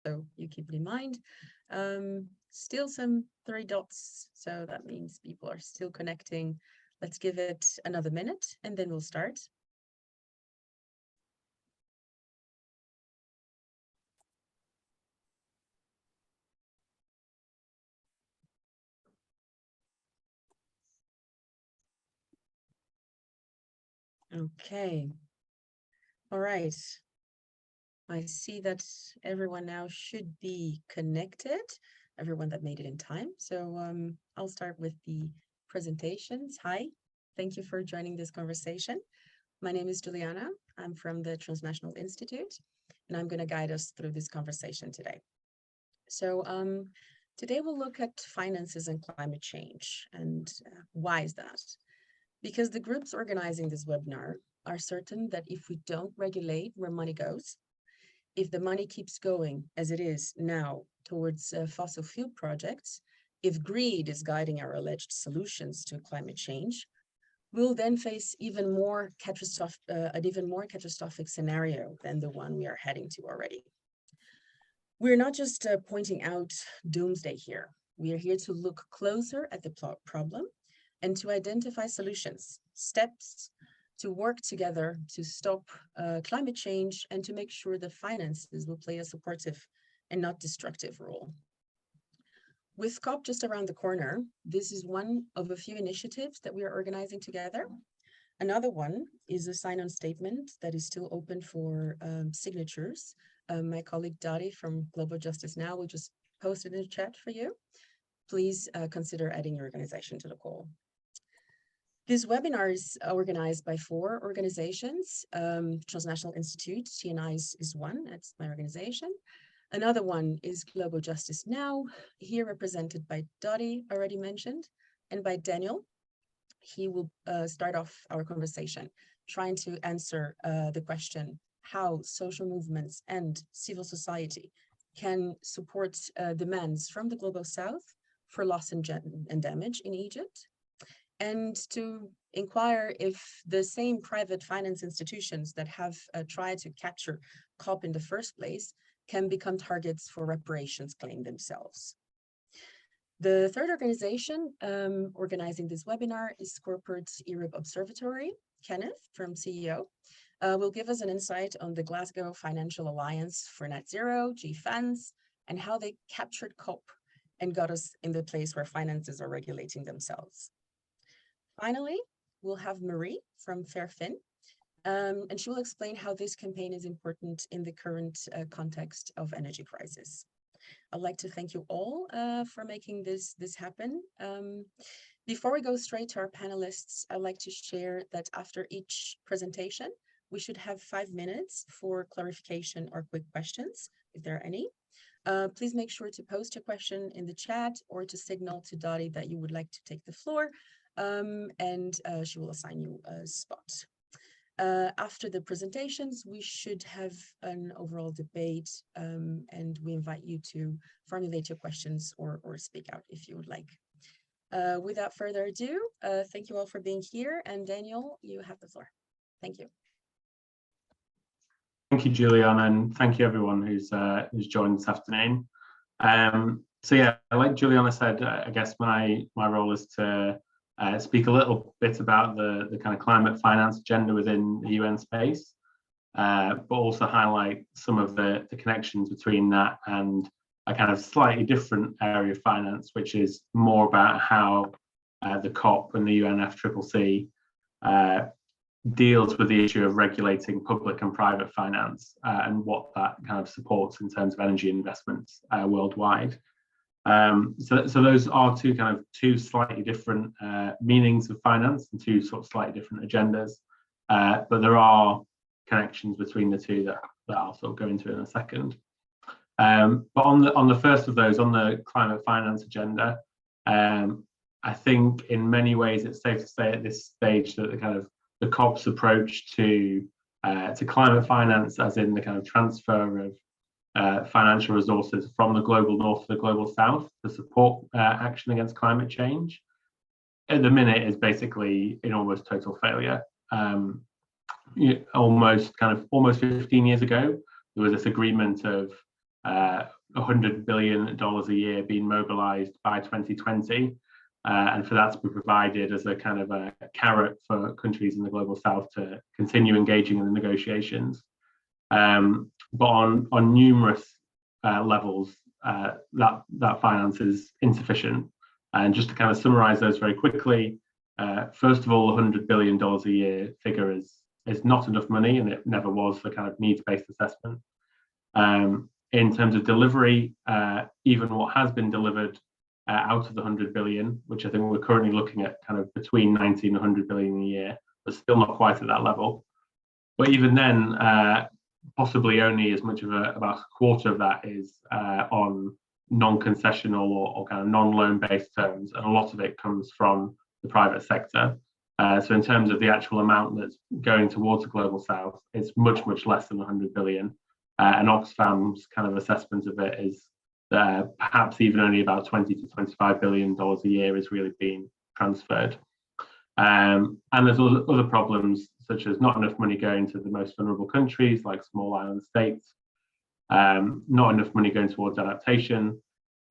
so you keep it in mind. Still some 3 dots, so that means people are still connecting. Let's give it another minute and then we'll start. Okay. All right. I see that everyone now should be connected, everyone that made it in time. So I'll start with the presentations. Hi, thank you for joining this conversation. My name is Juliana. I'm from the Transnational Institute, and I'm going to guide us through this conversation today. So today we'll look at finances and climate change. And why is that? Because the groups organizing this webinar are certain that if we don't regulate where money goes, if the money keeps going as it is now towards fossil fuel projects, if greed is guiding our alleged solutions to climate change, we'll then face an even more catastrophic scenario than the one we are heading to already. We're not just pointing out doomsday here. We are here to look closer at the problem and to identify solutions, steps to work together to stop climate change and to make sure that finances will play a supportive and not destructive role. With COP just around the corner, this is one of a few initiatives that we are organizing together. Another one is a sign-on statement that is still open for signatures. My colleague Dottie from Global Justice Now will just post it in the chat for you. Please consider adding your organization to the call. This webinar is organized by 4 organizations. Transnational Institute, TNI is one, that's my organization. Another one is Global Justice Now, here represented by Dottie, already mentioned, and by Daniel. He will start off our conversation trying to answer the question how social movements and civil society can support demands from the Global South for loss and damage in Egypt, and to inquire if the same private finance institutions that have tried to capture COP in the first place can become targets for reparations claim themselves. The third organization organizing this webinar is corporate Europe Observatory. Kenneth from CEO will give us an insight on the Glasgow Financial Alliance for Net Zero, GFANZ, and how they captured COP and got us in the place where finances are regulating themselves. Finally, we'll have Marie from Fairfin, and she will explain how this campaign is important in the current context of energy crisis. I'd like to thank you all for making this happen. Before we go straight to our panelists, I'd like to share that after each presentation, we should have 5 minutes for clarification or quick questions, if there are any. Please make sure to post your question in the chat or to signal to Dottie that you would like to take the floor, and she will assign you a spot. After the presentations, we should have an overall debate, and we invite you to formulate your questions or speak out if you would like. Without further ado, thank you all for being here, and Daniel, you have the floor. Thank you. Thank you, Juliana, and thank you everyone who's joined this afternoon. So yeah, like Juliana said, I guess my role is to speak a little bit about the kind of climate finance agenda within the UN space, but also highlight some of the connections between that and a kind of slightly different area of finance, which is more about how the COP and the UNFCCC deals with the issue of regulating public and private finance and what that kind of supports in terms of energy investments worldwide. So those are two slightly different meanings of finance and two sort of slightly different agendas, but there are connections between the two that I'll sort of go into in a second. But on the first of those, on the climate finance agenda, I think in many ways it's safe to say at this stage that the COP's approach to climate finance, as in the kind of transfer of financial resources from the global north to the global south to support action against climate change, at the minute is basically in almost total failure. Almost 15 years ago, there was this agreement of $100 billion a year being mobilized by 2020. And for that to be provided as a kind of a carrot for countries in the global south to continue engaging in the negotiations. But on numerous levels, that finance is insufficient. And just to kind of summarize those very quickly, first of all, the $100 billion a year figure is not enough money, and it never was for kind of needs-based assessment. In terms of delivery, even what has been delivered out of the 100 billion, which I think we're currently looking at kind of between 90 and 100 billion a year, but still not quite at that level. But even then, possibly only as much of about a quarter of that is on non-concessional or kind of non-loan based terms, and a lot of it comes from the private sector. So in terms of the actual amount that's going towards the global south, it's much, much less than 100 billion. And Oxfam's kind of assessment of it is perhaps even only about 20 to 25 billion dollars a year is really being transferred. And there's other problems, such as not enough money going to the most vulnerable countries like small island states, not enough money going towards adaptation,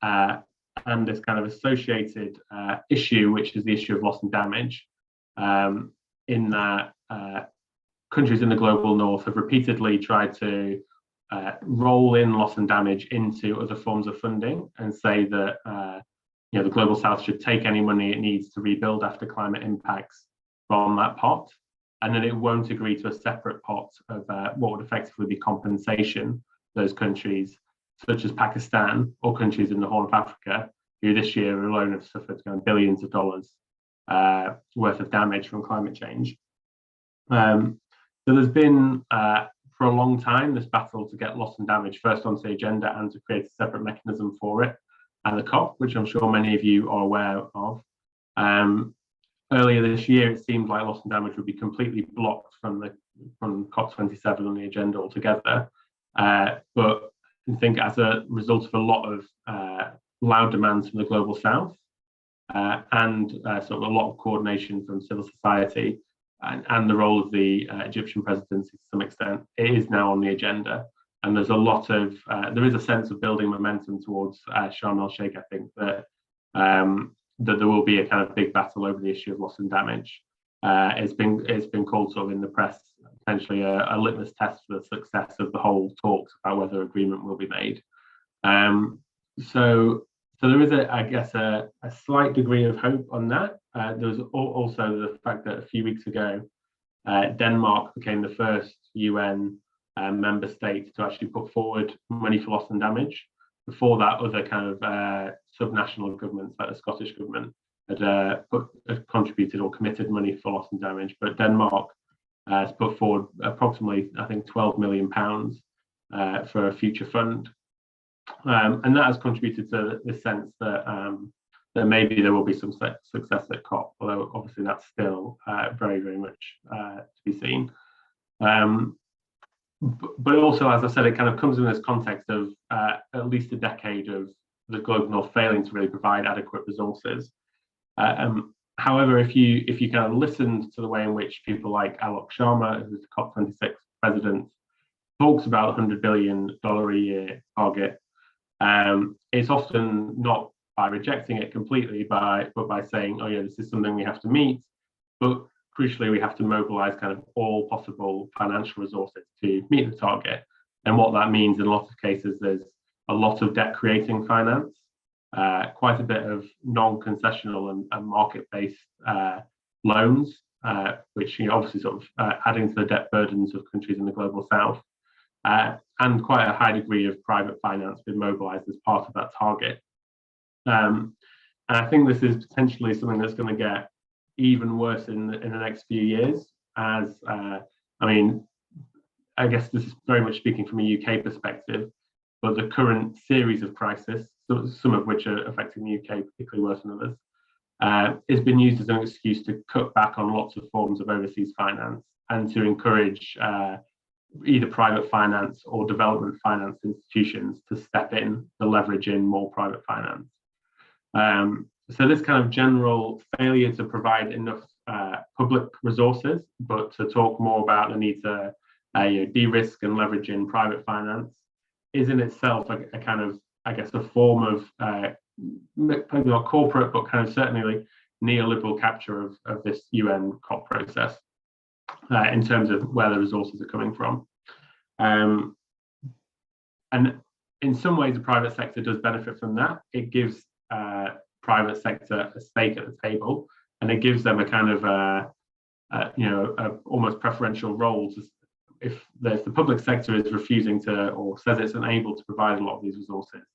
and this kind of associated issue, which is the issue of loss and damage, in that countries in the global north have repeatedly tried to roll in loss and damage into other forms of funding and say that the global south should take any money it needs to rebuild after climate impacts from that pot, and then it won't agree to a separate pot of what would effectively be compensation for those countries, such as Pakistan or countries in the Horn of Africa, who this year alone have suffered kind of billions of dollars worth of damage from climate change. So there's been for a long time this battle to get loss and damage first onto the agenda and to create a separate mechanism for it at the COP, which I'm sure many of you are aware of. Earlier this year, it seemed like loss and damage would be completely blocked from COP27 on the agenda altogether. But I think as a result of a lot of loud demands from the global south and sort of a lot of coordination from civil society and the role of the Egyptian presidency to some extent, it is now on the agenda. And there's a lot of, there is a sense of building momentum towards Sharm el-Sheikh, I think, that there will be a kind of big battle over the issue of loss and damage. It's been called sort of in the press potentially a litmus test for the success of the whole talks about whether agreement will be made. So there is a slight degree of hope on that. There's also the fact that a few weeks ago, Denmark became the first UN member state to actually put forward money for loss and damage. Before that, other kind of subnational governments, like the Scottish government, had contributed or committed money for loss and damage. But Denmark has put forward approximately, I think, £12 million for a future fund. And that has contributed to the sense that that maybe there will be some success at COP, although obviously that's still very, very much to be seen. But also, as I said, it kind of comes in this context of at least a decade of the global north failing to really provide adequate resources. However, if you kind of listened to the way in which people like Alok Sharma, who's the COP26 president, talks about $100 billion a year target, it's often not by rejecting it completely, but by saying, oh yeah, this is something we have to meet, but crucially we have to mobilize kind of all possible financial resources to meet the target. And what that means in a lot of cases, there's a lot of debt creating finance, quite a bit of non-concessional and market-based loans, which obviously sort of adding to the debt burdens of countries in the global south, and quite a high degree of private finance being mobilized as part of that target. And I think this is potentially something that's going to get even worse in the next few years, as I mean, I guess this is very much speaking from a UK perspective, but the current series of crises, some of which are affecting the UK particularly worse than others, has been used as an excuse to cut back on lots of forms of overseas finance and to encourage either private finance or development finance institutions to step in to leverage in more private finance. So this kind of general failure to provide enough public resources, but to talk more about the need to de-risk and leverage in private finance, is in itself a kind of, I guess, a form of maybe not corporate, but kind of certainly neoliberal capture of this UN COP process in terms of where the resources are coming from. And in some ways, the private sector does benefit from that. It gives private sector a stake at the table, and it gives them a kind of almost preferential role to, if the public sector is refusing to or says it's unable to provide a lot of these resources,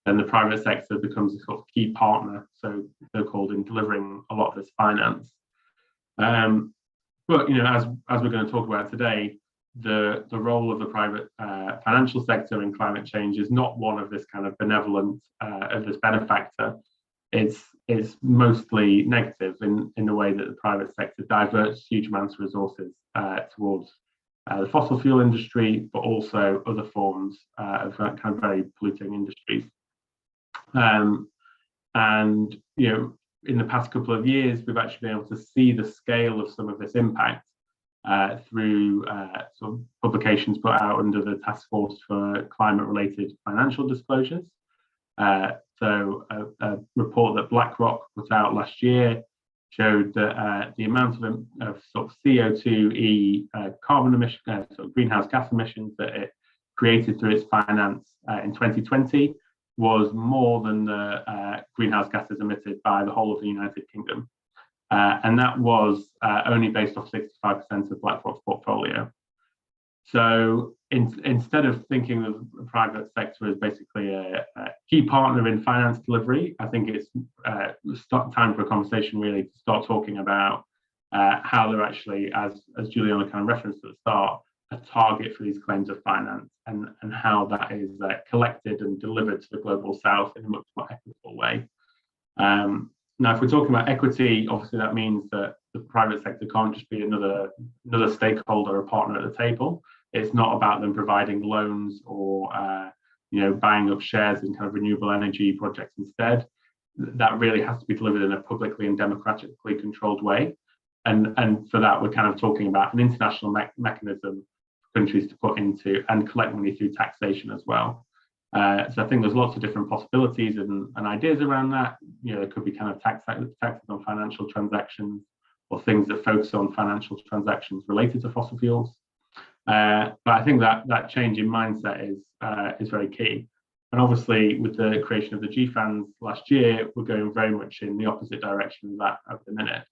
then the private sector becomes a sort of key partner, so-called, in delivering a lot of this finance. But as we're going to talk about today, the role of the private financial sector in climate change is not one of this kind of benevolent, of this benefactor. It's mostly negative in the way that the private sector diverts huge amounts of resources towards the fossil fuel industry, but also other forms of kind of very polluting industries. And in the past couple of years, we've actually been able to see the scale of some of this impact through sort of publications put out under the Task Force for Climate-Related Financial Disclosures. So a report that BlackRock put out last year showed that the amount of sort of CO2e carbon emission, sort of greenhouse gas emissions that it created through its finance in 2020 was more than the greenhouse gases emitted by the whole of the United Kingdom. And that was only based off 65% of BlackRock's portfolio. So instead of thinking of the private sector as basically a key partner in finance delivery, I think it's time for a conversation really to start talking about how they're actually, as Juliana kind of referenced at the start, a target for these claims of finance, and how that is collected and delivered to the global south in a much more equitable way. Now, if we're talking about equity, obviously that means that the private sector can't just be another stakeholder or partner at the table. It's not about them providing loans or buying up shares in kind of renewable energy projects instead. That really has to be delivered in a publicly and democratically controlled way. And for that, we're kind of talking about an international mechanism for countries to put into and collect money through taxation as well. So I think there's lots of different possibilities and ideas around that. There could be kind of taxes on financial transactions, or things that focus on financial transactions related to fossil fuels. But I think that change in mindset is very key. And obviously, with the creation of the GFANs last year, we're going very much in the opposite direction of that at the minute.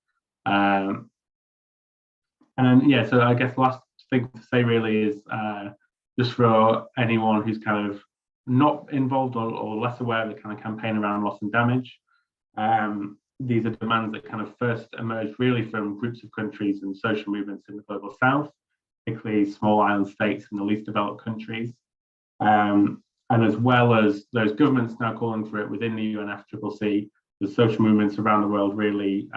So I guess the last thing to say really is just for anyone who's kind of not involved or less aware of the kind of campaign around loss and damage. These are demands that kind of first emerged really from groups of countries and social movements in the global south, particularly small island states and the least developed countries. And as well as those governments now calling for it within the UNFCCC, the social movements around the world really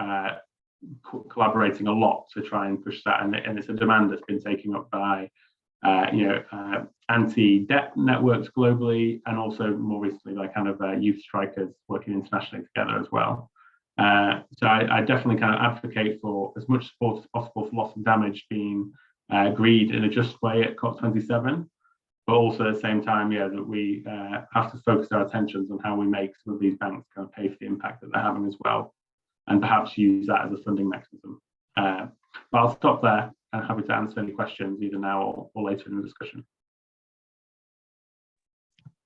collaborating a lot to try and push that. And it's a demand that's been taken up by anti-debt networks globally, and also more recently by kind of youth strikers working internationally together as well. So I definitely kind of advocate for as much support as possible for loss and damage being agreed in a just way at COP27, but also at the same time, that we have to focus our attentions on how we make some of these banks kind of pay for the impact that they're having as well, and perhaps use that as a funding mechanism. But I'll stop there. I'm happy to answer any questions either now or later in the discussion.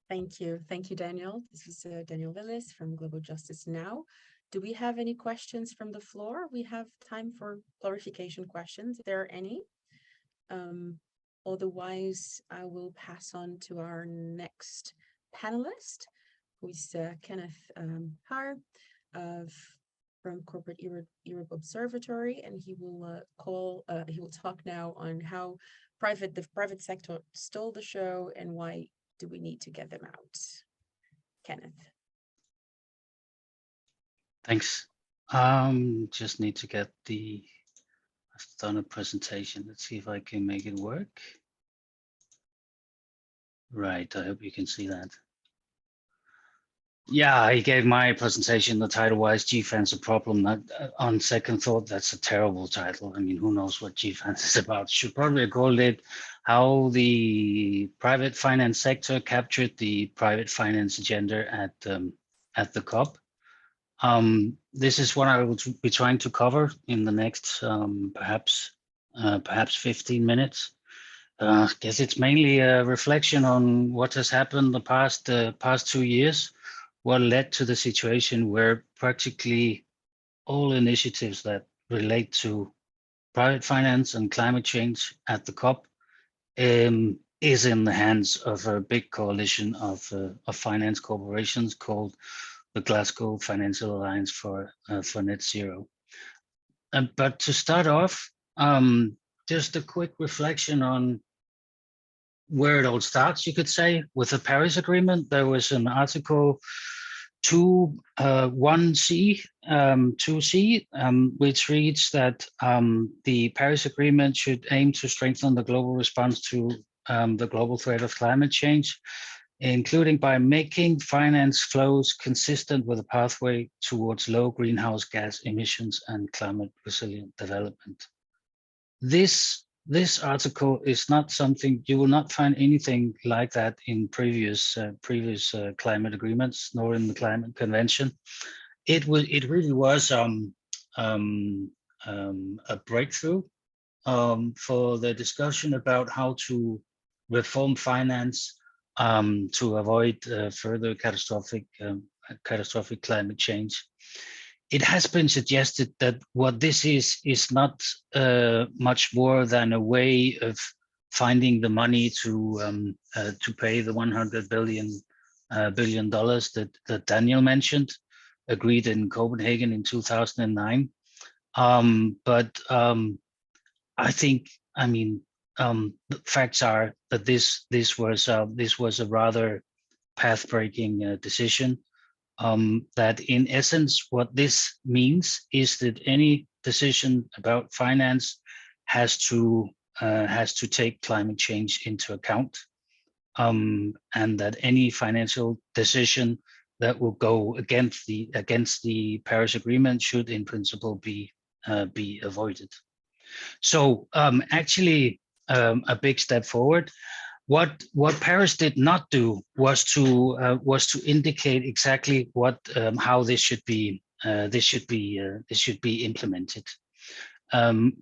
Thank you, Daniel. This is Daniel Willis from Global Justice Now. Do we have any questions from the floor? We have time for clarification questions, if there are any. Otherwise, I will pass on to our next panelist, who is Kenneth Haar from Corporate Europe Observatory, and he will talk now on how the private sector stole the show and why do we need to get them out. Kenneth. Thanks. Just need to get I've done a presentation. Let's see if I can make it work. Right, I hope you can see that. Yeah, I gave my presentation the title was GFAN's a problem. On second thought, that's a terrible title. I mean, who knows what GFANS is about? Should probably call it how the private finance sector captured the private finance agenda at the COP. This is what I will be trying to cover in the next perhaps 15 minutes. I guess it's mainly a reflection on what has happened the past 2 years. What led to the situation where practically all initiatives that relate to private finance and climate change at the COP is in the hands of a big coalition of finance corporations called the Glasgow Financial Alliance for Net Zero. But to start off, just a quick reflection on where it all starts, you could say, with the Paris Agreement. There was an article 1C, 2C, which reads that the Paris Agreement should aim to strengthen the global response to the global threat of climate change, including by making finance flows consistent with a pathway towards low greenhouse gas emissions and climate resilient development. This article is not something, you will not find anything like that in previous climate agreements, nor in the climate convention. It really was a breakthrough for the discussion about how to reform finance to avoid further catastrophic climate change. It has been suggested that what this is not much more than a way of finding the money to pay the $100 billion that Daniel mentioned, agreed in Copenhagen in 2009. I think, I mean, the facts are that this was a rather path-breaking decision. That in essence, what this means is that any decision about finance has to take climate change into account, and that any financial decision that will go against the Paris Agreement should, in principle, be avoided. So actually, a big step forward. What Paris did not do was to indicate exactly how this should be implemented.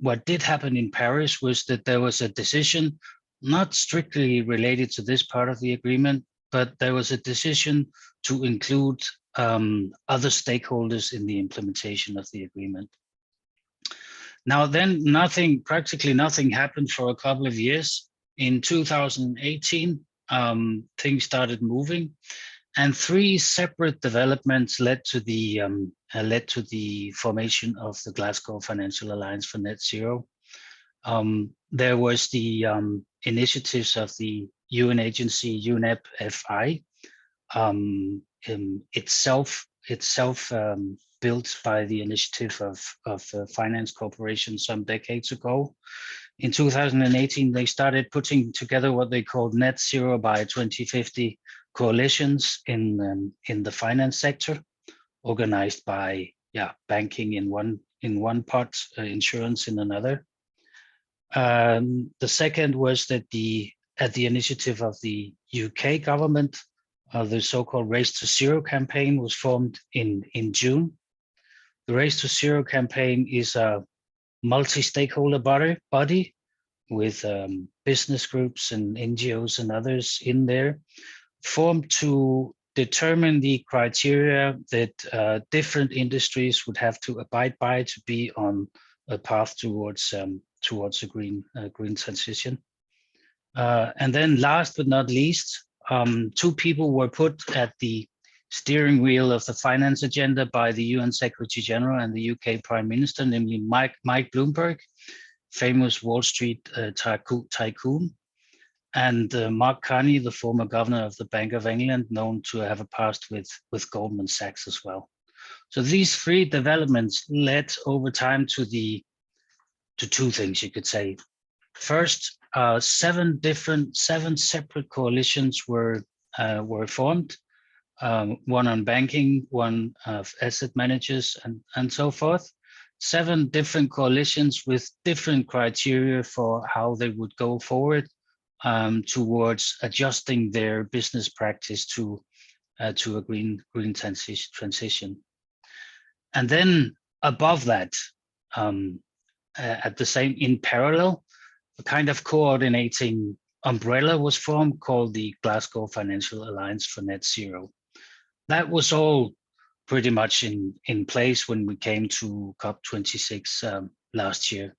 What did happen in Paris was that there was a decision, not strictly related to this part of the agreement, but there was a decision to include other stakeholders in the implementation of the agreement. Now then, practically nothing happened for a couple of years. In 2018, things started moving, and 3 separate developments led to the formation of the Glasgow Financial Alliance for Net Zero. There was the initiatives of the UN agency UNEP-FI, itself built by the initiative of finance corporations some decades ago. In 2018, they started putting together what they called Net Zero by 2050 coalitions in the finance sector, organized by banking in one part, insurance in another. The second was that at the initiative of the UK government, the so-called Race to Zero campaign was formed in June. The Race to Zero campaign is a multi-stakeholder body with business groups and NGOs and others in there, formed to determine the criteria that different industries would have to abide by to be on a path towards a green transition. And then last but not least, 2 people were put at the steering wheel of the finance agenda by the UN Secretary General and the UK Prime Minister, namely Mike Bloomberg, famous Wall Street tycoon, and Mark Carney, the former governor of the Bank of England, known to have a past with Goldman Sachs as well. So these 3 developments led over time to 2 things, you could say. First, 7 separate coalitions were formed. one on banking, one of asset managers, and so forth. 7 different coalitions with different criteria for how they would go forward towards adjusting their business practice to a green transition. And then above that, at the same, in parallel, a kind of coordinating umbrella was formed called the Glasgow Financial Alliance for Net Zero. That was all pretty much in place when we came to COP26 last year.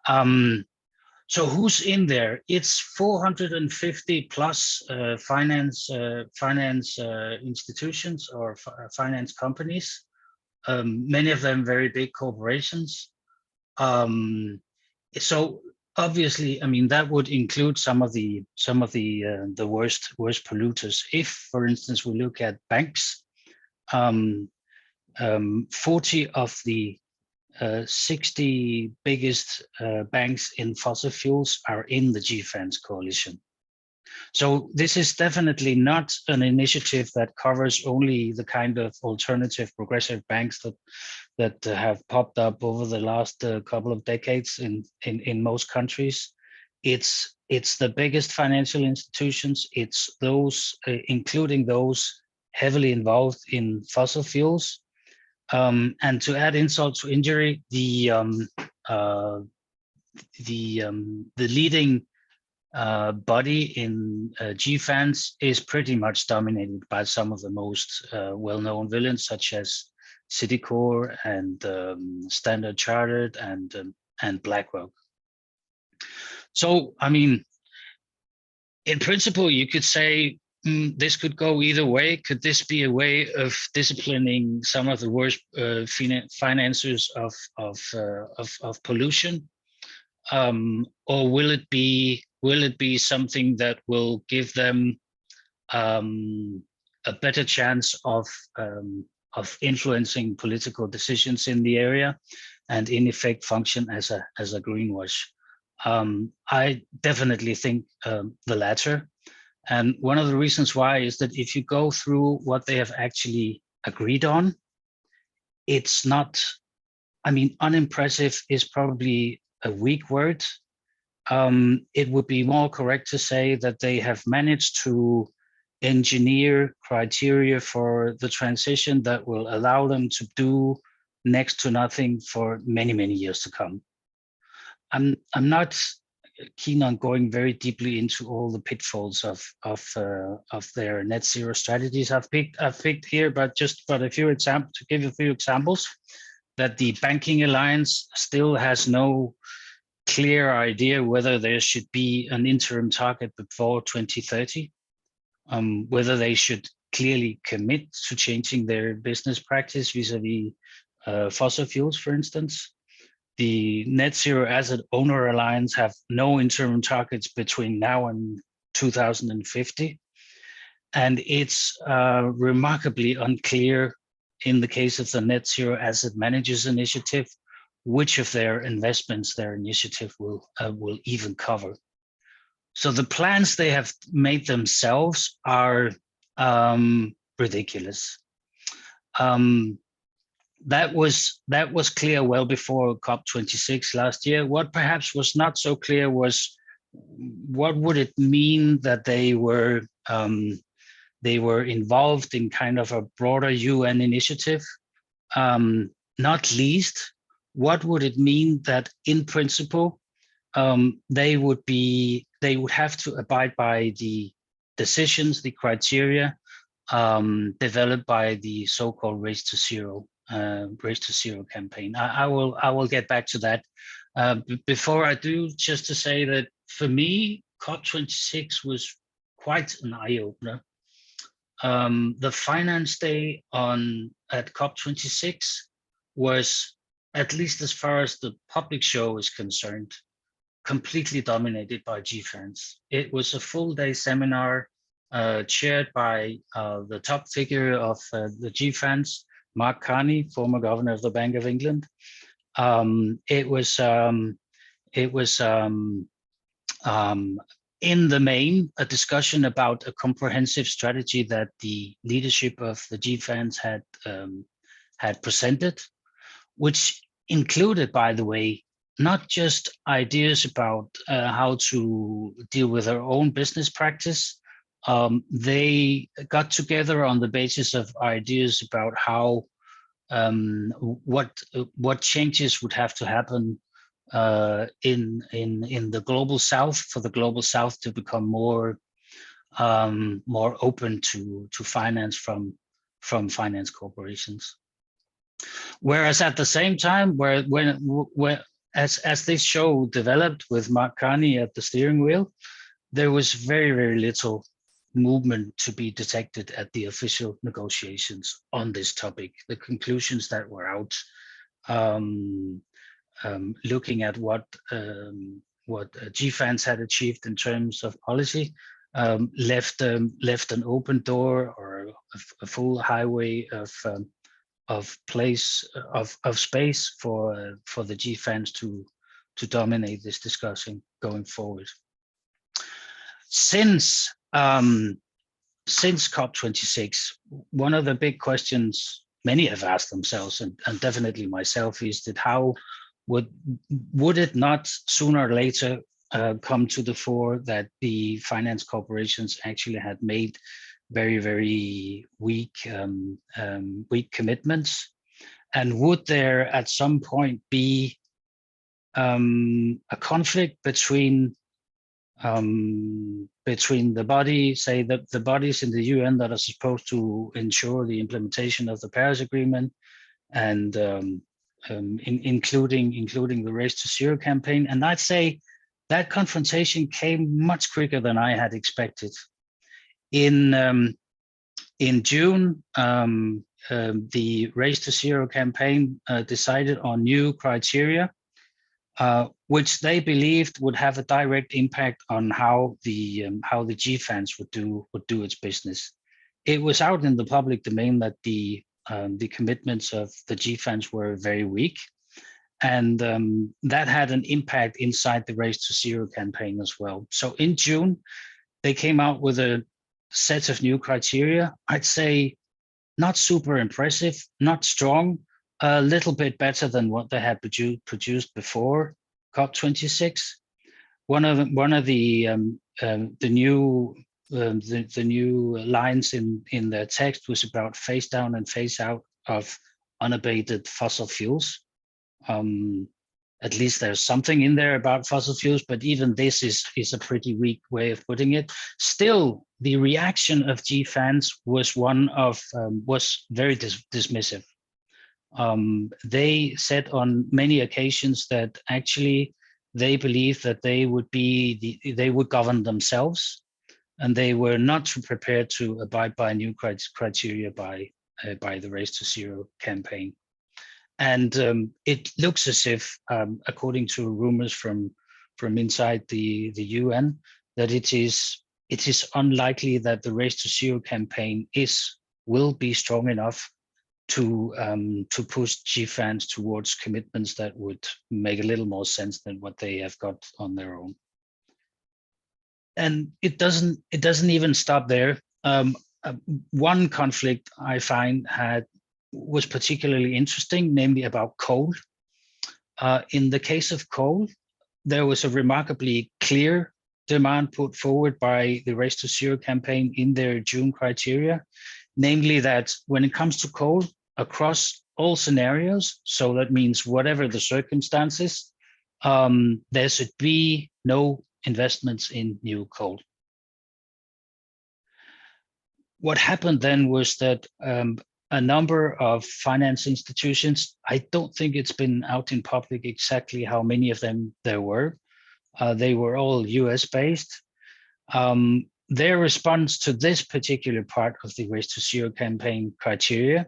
So who's in there? It's 450 plus finance institutions or finance companies. Many of them very big corporations. So obviously, I mean, that would include some of the worst polluters. If, for instance, we look at banks, 40 of the 60 biggest banks in fossil fuels are in the GFANZ coalition. So this is definitely not an initiative that covers only the kind of alternative progressive banks that have popped up over the last couple of decades in most countries. It's the biggest financial institutions. It's those, including those heavily involved in fossil fuels. And to add insult to injury, the leading body in GFANZ is pretty much dominated by some of the most well-known villains, such as Citicorp and Standard Chartered and BlackRock. So, I mean, in principle, you could say this could go either way. Could this be a way of disciplining some of the worst financiers of pollution, or will it be something that will give them a better chance of influencing political decisions in the area, and in effect function as a greenwash? I definitely think the latter. And one of the reasons why is that if you go through what they have actually agreed on, it's not, I mean, unimpressive is probably a weak word. It would be more correct to say that they have managed to engineer criteria for the transition that will allow them to do next to nothing for many, many years to come. I'm not keen on going very deeply into all the pitfalls of their net zero strategies. I've picked here, but a few examples to give you a few examples. That the Banking Alliance still has no clear idea whether there should be an interim target before 2030, whether they should clearly commit to changing their business practice vis-a-vis fossil fuels, for instance. The Net Zero Asset Owner Alliance have no interim targets between now and 2050. And it's remarkably unclear in the case of the Net Zero Asset Managers Initiative, which of their investments their initiative will even cover. So the plans they have made themselves are ridiculous. That was clear well before COP26 last year. What perhaps was not so clear was what would it mean that they were involved in kind of a broader UN initiative. Not least, what would it mean that in principle they would have to abide by the decisions, the criteria developed by the so-called Race to Zero campaign. I will get back to that. Before I do, just to say that for me, COP26 was quite an eye-opener. The Finance Day at COP26 was, at least as far as the public show is concerned, completely dominated by GFANZ. It was a full-day seminar chaired by the top figure of the GFANZ, Mark Carney, former governor of the Bank of England. It was in the main, a discussion about a comprehensive strategy that the leadership of the GFANs had presented, which included, by the way, not just ideas about how to deal with their own business practice. They got together on the basis of ideas about how what changes would have to happen in the global south for the global south to become more open to finance from finance corporations. Whereas at the same time, as this show developed with Mark Carney at the steering wheel, there was very, very little movement to be detected at the official negotiations on this topic. The conclusions that were out, looking at what GFANs had achieved in terms of policy, left an open door or a full highway of space for the GFANs to dominate this discussion going forward. Since COP26, one of the big questions many have asked themselves, and definitely myself, is that how would it not sooner or later come to the fore that the finance corporations actually had made very, very weak commitments, and would there at some point be a conflict between the body, say the bodies in the UN that are supposed to ensure the implementation of the Paris Agreement, and including the Race to Zero campaign? And I'd say that confrontation came much quicker than I had expected. In June, the Race to Zero campaign decided on new criteria, which they believed would have a direct impact on how the GFANs would do its business. It was out in the public domain that the commitments of the GFANs were very weak, and that had an impact inside the Race to Zero campaign as well. So in June, they came out with a set of new criteria. I'd say not super impressive, not strong, a little bit better than what they had produced before COP26. One of the new lines in their text was about phase down and phase out of unabated fossil fuels. At least there's something in there about fossil fuels, but even this is a pretty weak way of putting it. Still, the reaction of GFANs was was very dismissive. They said on many occasions that actually they believed that they would govern themselves, and they were not prepared to abide by new criteria by the Race to Zero campaign. And it looks as if, according to rumors from inside the UN, that it is unlikely that the Race to Zero campaign will be strong enough to push GFANs towards commitments that would make a little more sense than what they have got on their own. And it doesn't even stop there. One conflict I find was particularly interesting, namely about coal. In the case of coal, there was a remarkably clear demand put forward by the Race to Zero campaign in their June criteria, namely that when it comes to coal, across all scenarios, so that means whatever the circumstances, there should be no investments in new coal. What happened then was that a number of finance institutions, I don't think it's been out in public exactly how many of them there were. They were all US based. Their response to this particular part of the Race to Zero campaign criteria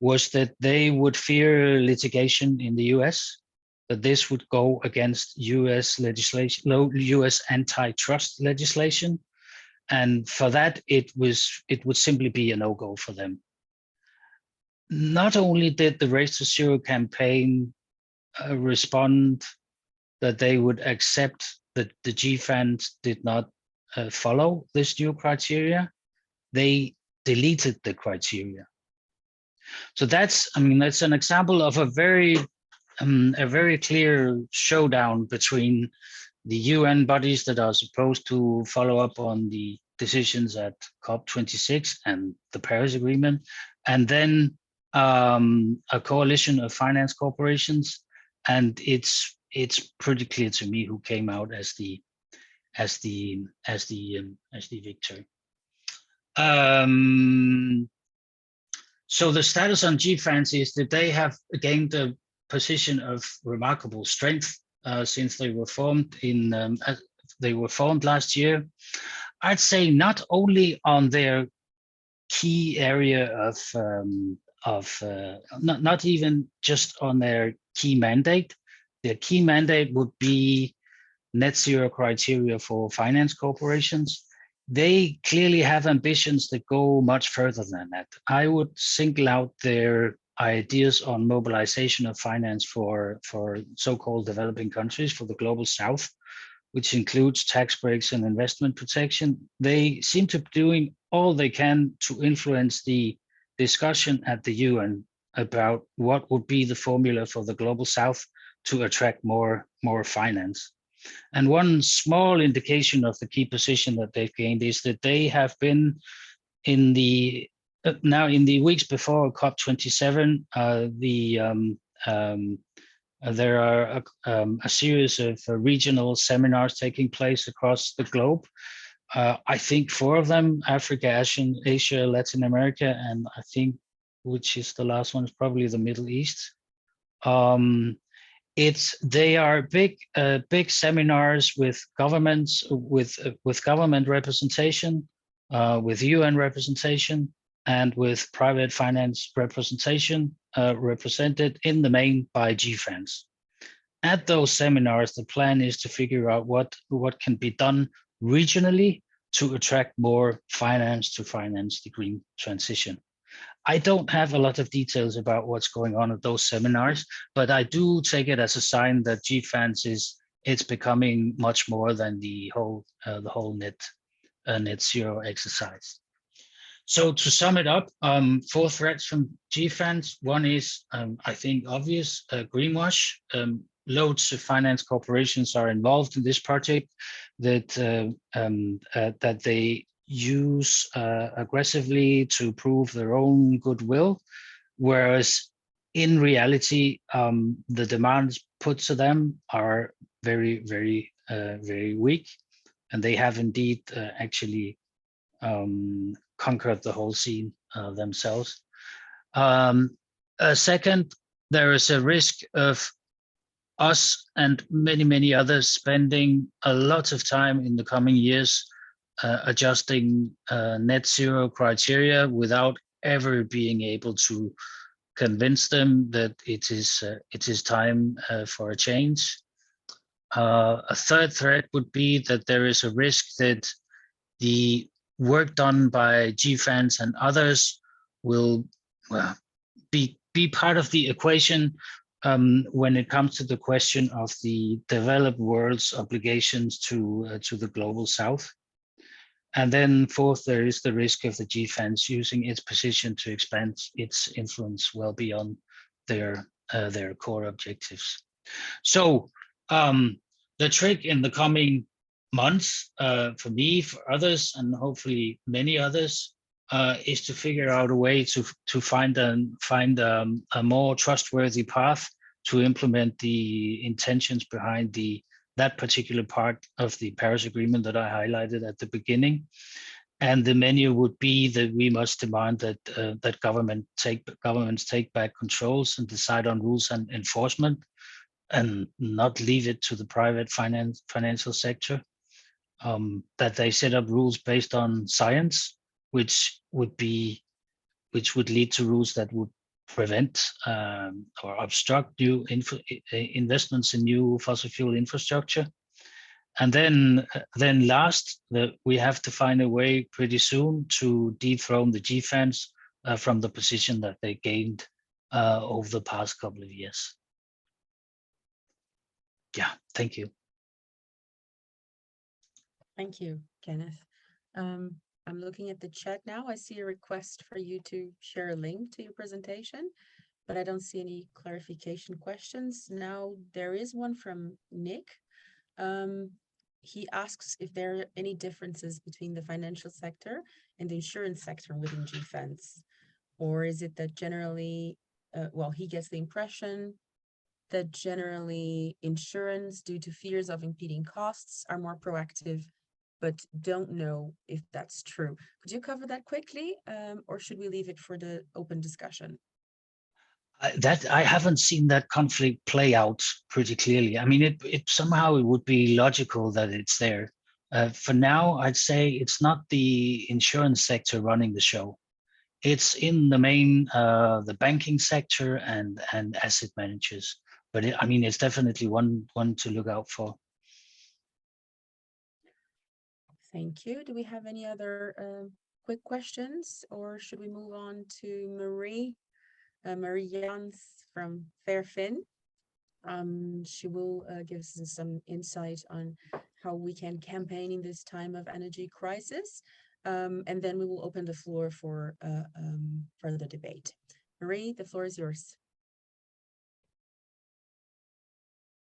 was that they would fear litigation in the US, that this would go against US legislation, US antitrust legislation. And for that, it would simply be a no-go for them. Not only did the Race to Zero campaign respond that they would accept that the GFANs did not follow this new criteria, they deleted the criteria. So that's an example of a very clear showdown between the UN bodies that are supposed to follow up on the decisions at COP26 and the Paris Agreement, and then a coalition of finance corporations. And it's pretty clear to me who came out as the victor. So the status on GFANS is that they have gained a position of remarkable strength since they were formed last year. I'd say not only on their key area not even just on their key mandate. Their key mandate would be net zero criteria for finance corporations. They clearly have ambitions that go much further than that. I would single out their ideas on mobilization of finance for so-called developing countries, for the global south, which includes tax breaks and investment protection. They seem to be doing all they can to influence the discussion at the UN about what would be the formula for the global south to attract more finance. And one small indication of the key position that they've gained is that they have been in the weeks before COP27, there are a series of regional seminars taking place across the globe. I think 4 of them: Africa, Asia, Latin America, and I think, which is the last one, is probably the Middle East. They are big seminars with governments, with government representation, with UN representation, and with private finance representation, represented in the main by GFANS. At those seminars, the plan is to figure out what can be done regionally to attract more finance to finance the green transition. I don't have a lot of details about what's going on at those seminars, but I do take it as a sign that GFANS it's becoming much more than the whole net zero exercise. So to sum it up, 4 threats from GFANS. One is, I think, obvious, greenwash. Loads of finance corporations are involved in this project that they use aggressively to prove their own goodwill, whereas in reality, the demands put to them are very, very, very weak, and they have indeed actually conquered the whole scene themselves. Second, there is a risk of us and many, many others spending a lot of time in the coming years adjusting net zero criteria without ever being able to convince them that it is time for a change. A third threat would be that there is a risk that the work done by GFANS and others will be part of the equation when it comes to the question of the developed world's obligations to the global south. And then fourth, there is the risk of the GFANS using its position to expand its influence well beyond their core objectives. So the trick in the coming months, for me, for others, and hopefully many others, is to figure out a way to find a more trustworthy path to implement the intentions behind that particular part of the Paris Agreement that I highlighted at the beginning. And the menu would be that we must demand that governments take back controls and decide on rules and enforcement, and not leave it to the private financial sector. That they set up rules based on science, which would lead to rules that would prevent or obstruct new investments in new fossil fuel infrastructure. And then last, we have to find a way pretty soon to dethrone the GFANS from the position that they gained over the past couple of years. Yeah, thank you. Thank you, Kenneth. I'm looking at the chat now. I see a request for you to share a link to your presentation, but I don't see any clarification questions. Now, there is one from Nick. He asks if there are any differences between the financial sector and the insurance sector within defense, or is it that generally, well, he gets the impression that generally insurance, due to fears of impeding costs, are more proactive, but don't know if that's true. Could you cover that quickly, or should we leave it for the open discussion? I haven't seen that conflict play out pretty clearly. I mean, it somehow it would be logical that it's there. For now, I'd say it's not the insurance sector running the show. It's in the main the banking sector and asset managers. But I mean, it's definitely one to look out for. Thank you. Do we have any other quick questions, or should we move on to Marie? Marie Jans from Fairfin. She will give us some insight on how we can campaign in this time of energy crisis. And then we will open the floor for further debate. Marie, the floor is yours.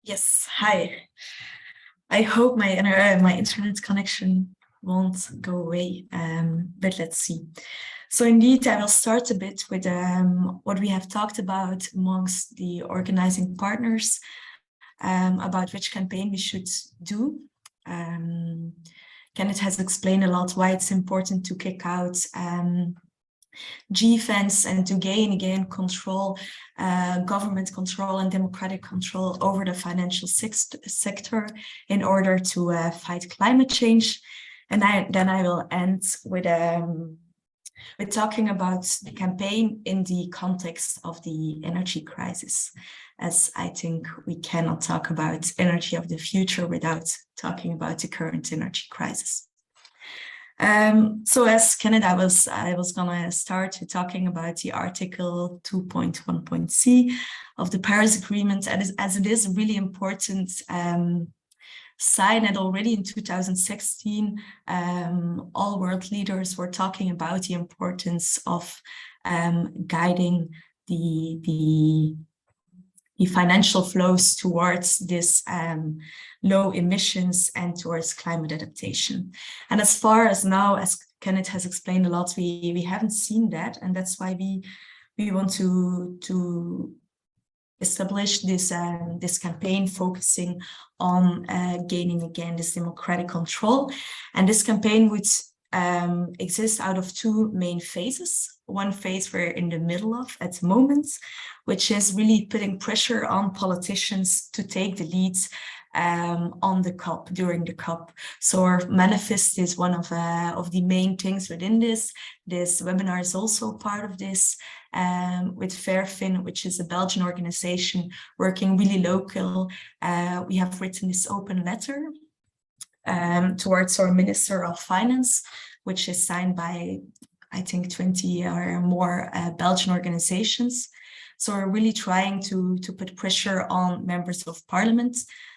Yes, hi. I hope my internet connection won't go away, but let's see. So indeed, I will start a bit with what we have talked about amongst the organizing partners about which campaign we should do. Kenneth has explained a lot why it's important to kick out defense and to gain again control, government control and democratic control over the financial sector in order to fight climate change. And then I will end with talking about the campaign in the context of the energy crisis, as I think we cannot talk about energy of the future without talking about the current energy crisis. So as Kenneth, I was gonna start with talking about the Article 2.1.c of the Paris Agreement, and as it is a really important sign, and already in 2016, all world leaders were talking about the importance of guiding the financial flows towards this low emissions and towards climate adaptation. And as far as now, as Kenneth has explained a lot, we haven't seen that, and that's why we want to establish this campaign focusing on gaining again this democratic control. And this campaign would exist out of two main phases. One phase we're in the middle of at the moment, which is really putting pressure on politicians to take the lead on the COP, during the COP. So our manifest is one of the main things within this. This webinar is also part of this, with Fairfin, which is a Belgian organization working really local. We have written this open letter towards our Minister of Finance, which is signed by, I think, 20 or more Belgian organizations. So we're really trying to put pressure on members of parliament.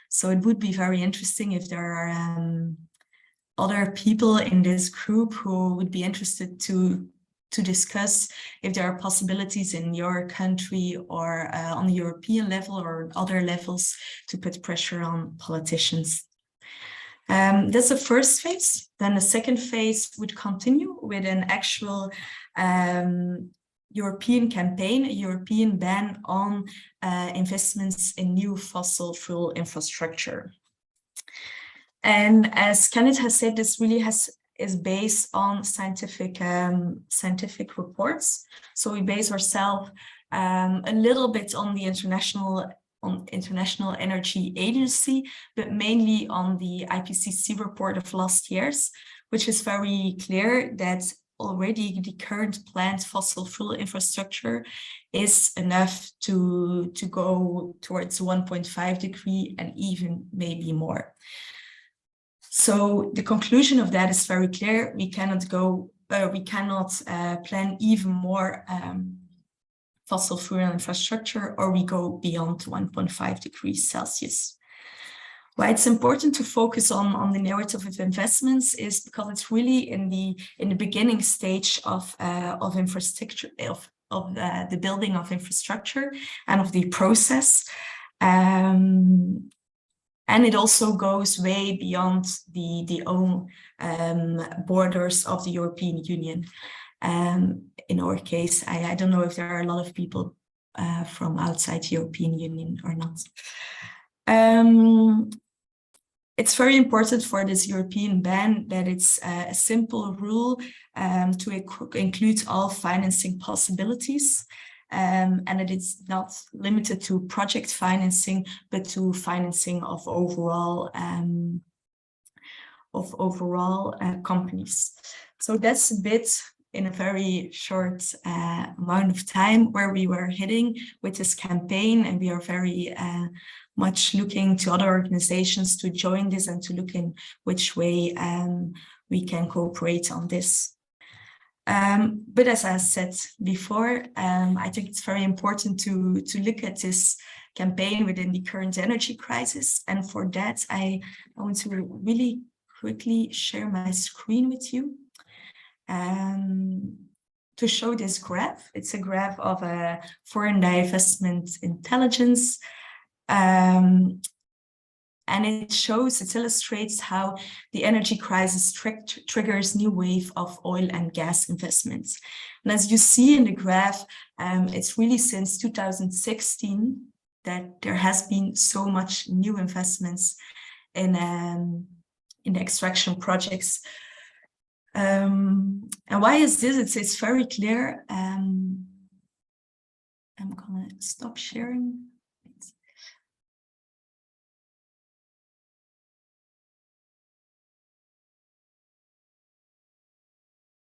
So it would be very interesting if there are other people in this group who would be interested to discuss if there are possibilities in your country or on the European level or other levels to put pressure on politicians. That's the first phase. Then the second phase would continue with an actual European campaign, a European ban on investments in new fossil fuel infrastructure. And as Kenneth has said, this really is based on scientific reports. So we base ourselves a little bit on the International Energy Agency, but mainly on the IPCC report of last year's, which is very clear that already the current planned fossil fuel infrastructure is enough to go towards 1.5 degree and even maybe more. So the conclusion of that is very clear. We cannot plan even more fossil fuel infrastructure, or we go beyond 1.5 degrees Celsius. Why it's important to focus on the narrative of investments is because it's really in the beginning stage of infrastructure, of the building of infrastructure and of the process. And it also goes way beyond the own borders of the European Union. In our case, I don't know if there are a lot of people from outside the European Union or not. It's very important for this European ban that it's a simple rule to include all financing possibilities, and that it's not limited to project financing, but to financing of overall companies. So that's a bit in a very short amount of time where we were heading with this campaign, and we are very much looking to other organizations to join this and to look in which way we can cooperate on this. But as I said before, I think it's very important to look at this campaign within the current energy crisis. And for that, I want to really quickly share my screen with you to show this graph. It's a graph of a foreign divestment intelligence. And it illustrates how the energy crisis triggers new wave of oil and gas investments. And as you see in the graph, it's really since 2016 that there has been so much new investments in the extraction projects. And why is this? It's very clear. I'm gonna stop sharing.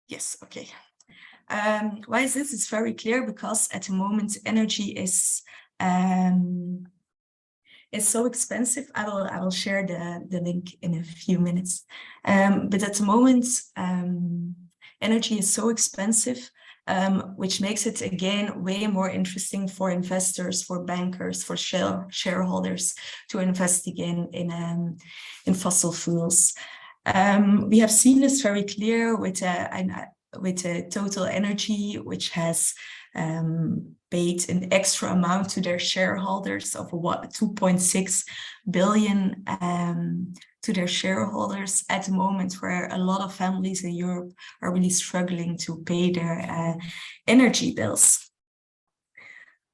Yes, okay. Why is this? It's very clear because at the moment energy is so expensive. I will share the link in a few minutes. But at the moment, energy is so expensive, which makes it again way more interesting for investors, for bankers, for shareholders to invest again in fossil fuels. We have seen this very clear with Total Energy, which has paid an extra amount to their shareholders of 2.6 billion to their shareholders at the moment, where a lot of families in Europe are really struggling to pay their energy bills.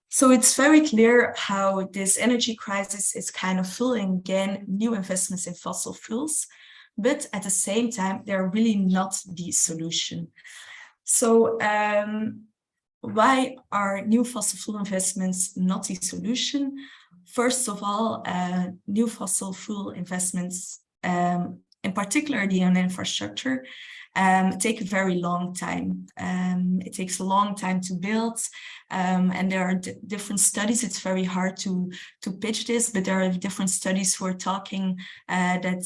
So it's very clear how this energy crisis is kind of fueling again new investments in fossil fuels, but at the same time, they're really not the solution. So why are new fossil fuel investments not the solution? First of all, new fossil fuel investments, in particular the infrastructure, take a very long time. It takes a long time to build, and there are different studies. It's very hard to pitch this, but there are different studies who are talking that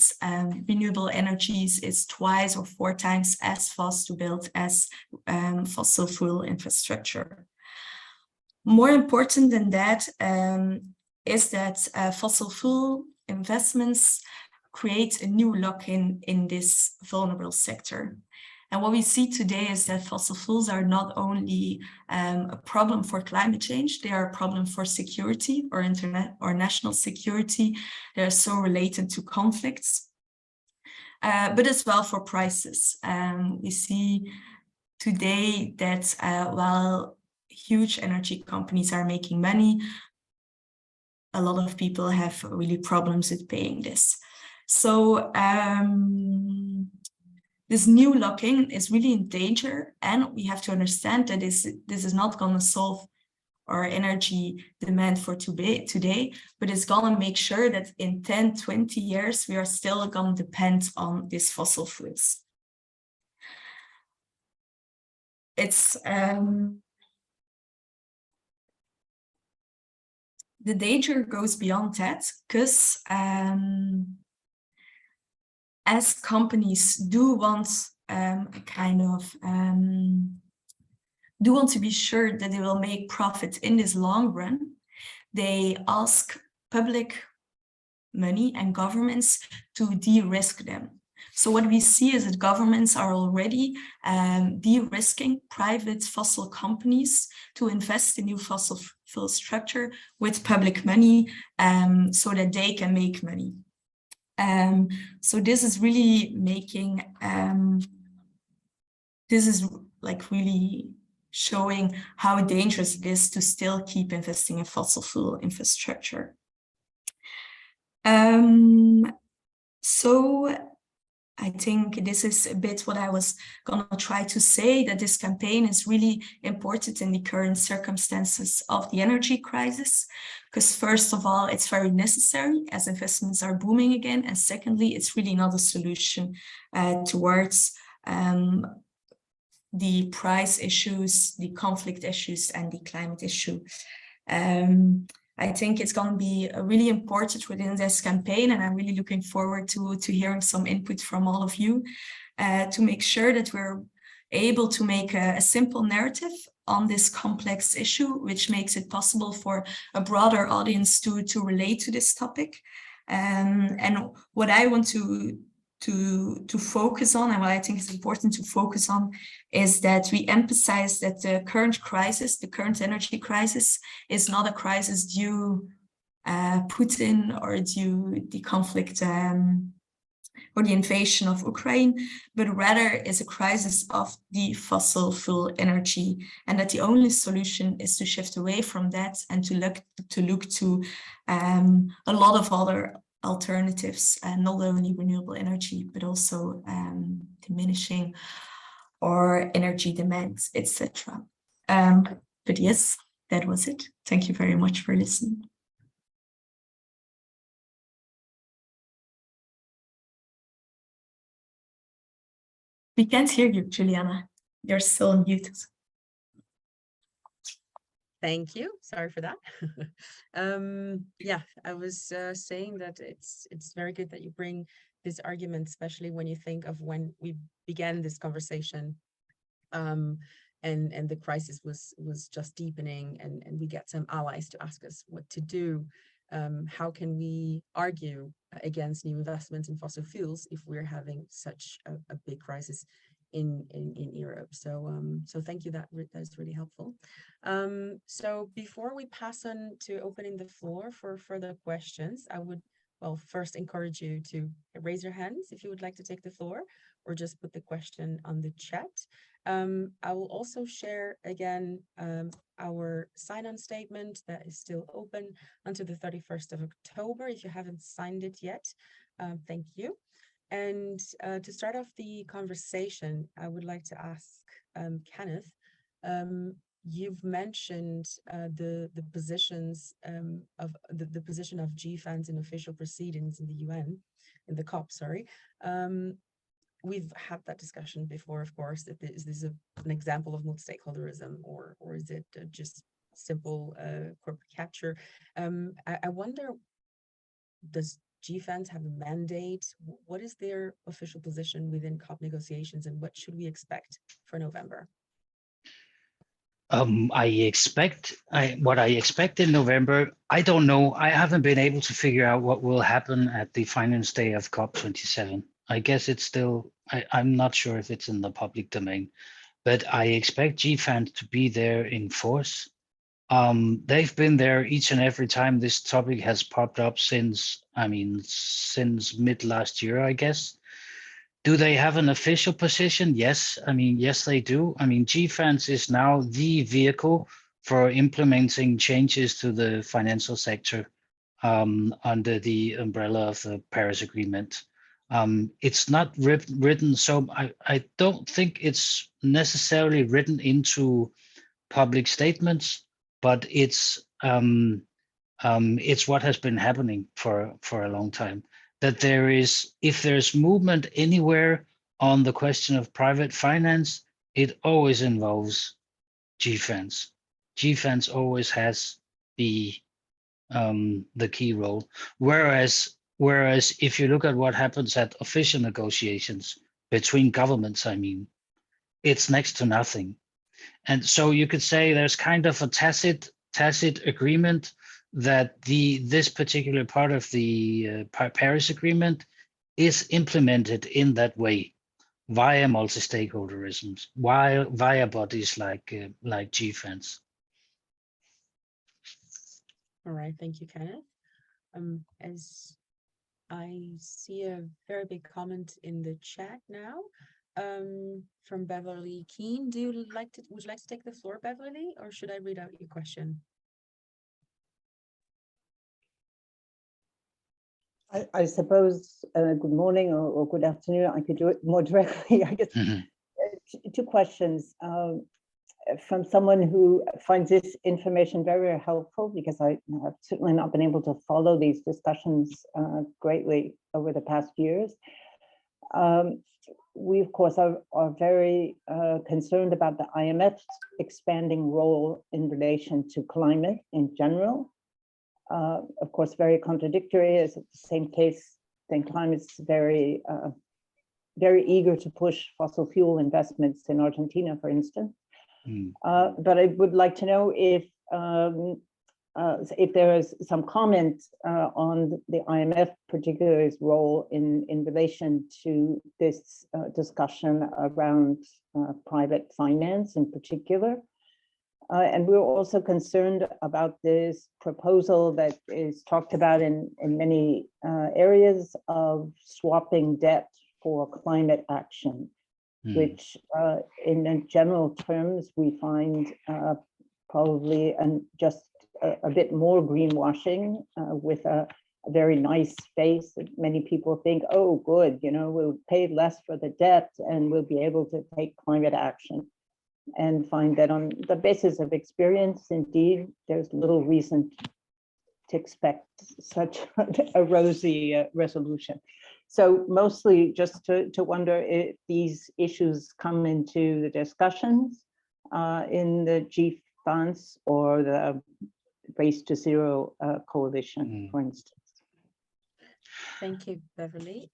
renewable energies is 2 or 4 times as fast to build as fossil fuel infrastructure. More important than that is that fossil fuel investments create a new lock-in in this vulnerable sector. And what we see today is that fossil fuels are not only a problem for climate change, they are a problem for security or national security. They're so related to conflicts, but as well for prices. We see today that while huge energy companies are making money, a lot of people have really problems with paying this. So this new lock-in is really in danger, and we have to understand that this is not going to solve our energy demand for today, but it's going to make sure that in 10, 20 years, we are still going to depend on these fossil fuels. It's the danger goes beyond that, because as companies do want do want to be sure that they will make profit in this long run, they ask public money and governments to de-risk them. So what we see is that governments are already de-risking private fossil companies to invest in new fossil fuel structure with public money so that they can make money. So this is really making, this is like really showing how dangerous it is to still keep investing in fossil fuel infrastructure. So I think this is a bit what I was going to try to say, that this campaign is really important in the current circumstances of the energy crisis, because first of all, it's very necessary as investments are booming again. And secondly, it's really not a solution towards the price issues, the conflict issues, and the climate issue. I think it's going to be really important within this campaign, and I'm really looking forward to hearing some input from all of you to make sure that we're able to make a simple narrative on this complex issue, which makes it possible for a broader audience to relate to this topic. And what I want to focus on, and what I think is important to focus on, is that we emphasize that the current crisis, the current energy crisis, is not a crisis due Putin or due the conflict or the invasion of Ukraine, but rather is a crisis of the fossil fuel energy, and that the only solution is to shift away from that and to look to a lot of other alternatives, not only renewable energy, but also diminishing our energy demands, etc. But yes, that was it. Thank you very much for listening. We can't hear you, Juliana. You're still muted. Thank you. Sorry for that. Yeah, I was saying that it's very good that you bring this argument, especially when you think of when we began this conversation, and the crisis was just deepening, and we get some allies to ask us what to do. How can we argue against new investments in fossil fuels if we're having such a big crisis in Europe? So thank you, that is really helpful. So before we pass on to opening the floor for further questions, I would, well, first encourage you to raise your hands if you would like to take the floor, or just put the question on the chat. I will also share again our sign-on statement that is still open until the 31st of October. If you haven't signed it yet, thank you. And to start off the conversation, I would like to ask Kenneth, you've mentioned the positions of the position of GFANZ in official proceedings in the UN, in the COP, sorry. We've had that discussion before, of course. Is this an example of multi-stakeholderism, or is it just simple corporate capture? I wonder, does GFANZ have a mandate? What is their official position within COP negotiations, and what should we expect for November? What I expect in November, I don't know. I haven't been able to figure out what will happen at the finance day of COP27. I guess it's still, I'm not sure if it's in the public domain, but I expect GFANZ to be there in force. They've been there each and every time this topic has popped up since mid last year, I guess. Do they have an official position? Yes. Yes, they do. GFANZ is now the vehicle for implementing changes to the financial sector under the umbrella of the Paris Agreement. It's not written, so I don't think it's necessarily written into public statements, but it's what has been happening for a long time. That if there's movement anywhere on the question of private finance, it always involves GFANZ. GFANZ always has the key role. Whereas if you look at what happens at official negotiations between governments, it's next to nothing. And so you could say there's kind of a tacit agreement that this particular part of the Paris Agreement is implemented in that way via multi-stakeholderisms, via bodies like GFANS. All right, thank you, Kenneth. As I see a very big comment in the chat now, from Beverly Keane. Would you like to take the floor, Beverly, or should I read out your question? I suppose good morning or good afternoon. I could do it more directly. I guess two questions from someone who finds this information very, very helpful, because I have certainly not been able to follow these discussions greatly over the past years. We, of course, are very concerned about the IMF's expanding role in relation to climate in general. Of course, very contradictory, as at the same case, then climate's very eager to push fossil fuel investments in Argentina, for instance. But I would like to know if there is some comment on the IMF particular's role in relation to this discussion around private finance in particular. And we're also concerned about this proposal that is talked about in many areas of swapping debt for climate action, which in general terms we find probably just a bit more greenwashing with a very nice face that many people think, oh, good, we'll pay less for the debt and we'll be able to take climate action. And find that on the basis of experience, indeed, there's little reason to expect such a rosy resolution. So mostly just to wonder if these issues come into the discussions in the GFANS or the Race to Zero coalition, for instance. Thank you, Beverly.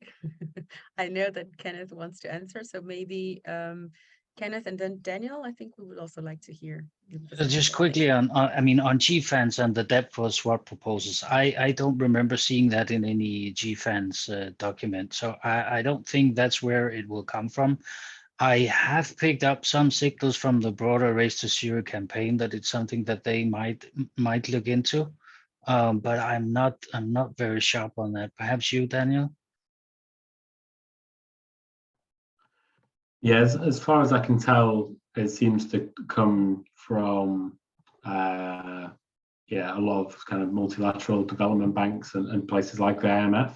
I know that Kenneth wants to answer, so maybe Kenneth and then Daniel, I think we would also like to hear. Just quickly on GFANS and the debt for swap proposals. I don't remember seeing that in any GFANS document. So I don't think that's where it will come from. I have picked up some signals from the broader Race to Zero campaign that it's something that they might look into. But I'm not very sharp on that. Perhaps you, Daniel? Yeah, as far as I can tell, it seems to come from a lot of kind of multilateral development banks and places like the IMF.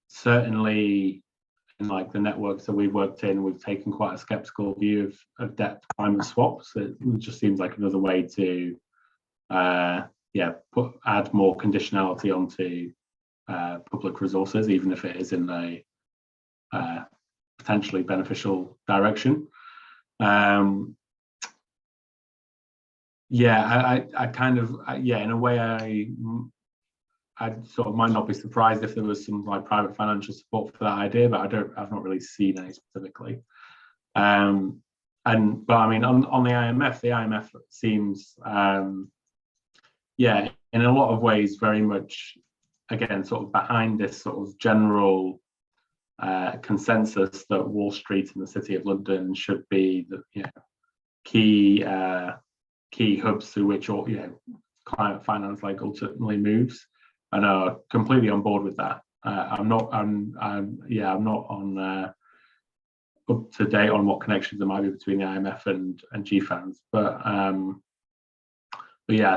Certainly, in like the networks that we've worked in, we've taken quite a skeptical view of debt climate swaps. It just seems like another way to add more conditionality onto public resources, even if it is in a potentially beneficial direction. I kind of in a way I sort of might not be surprised if there was some like private financial support for that idea, but I've not really seen any specifically. But I mean on the IMF seems in a lot of ways very much again sort of behind this sort of general consensus that Wall Street and the City of London should be the key hubs through which all climate finance like ultimately moves, and are completely on board with that. I'm not on up to date on what connections there might be between the IMF and GFANS, but I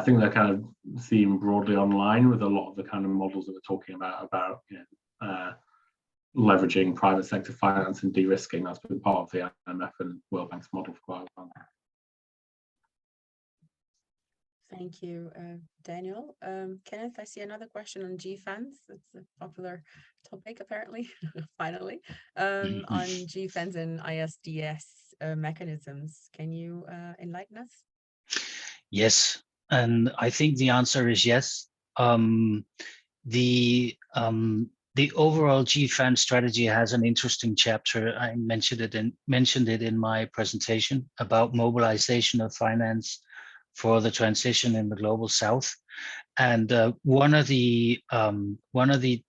think they kind of seem broadly online with a lot of the kind of models that we're talking about leveraging private sector finance and de-risking. That's been part of the IMF and World Bank's model for quite a while. Thank you, Daniel. Kenneth, I see another question on GFANS. It's a popular topic, apparently, finally, on GFANS and ISDS mechanisms. Can you enlighten us? Yes, and I think the answer is yes. The overall GFANS strategy has an interesting chapter. I mentioned it in my presentation about mobilization of finance for the transition in the global south. And one of the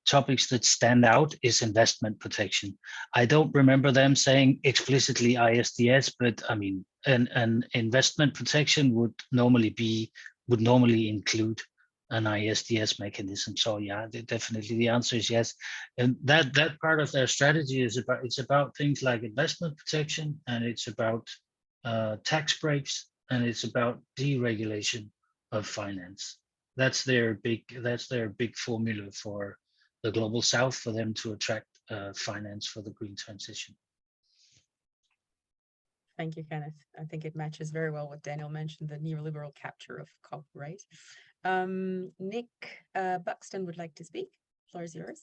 topics that stand out is investment protection. I don't remember them saying explicitly ISDS, but I mean, an investment protection would normally include an ISDS mechanism. So yeah, definitely the answer is yes. And that part of their strategy is about things like investment protection, and it's about tax breaks, and it's about deregulation of finance. That's their big formula for the global south, for them to attract finance for the green transition. Thank you, Kenneth. I think it matches very well what Daniel mentioned, the neoliberal capture of COP, right? Nick Buxton would like to speak. Floor is yours.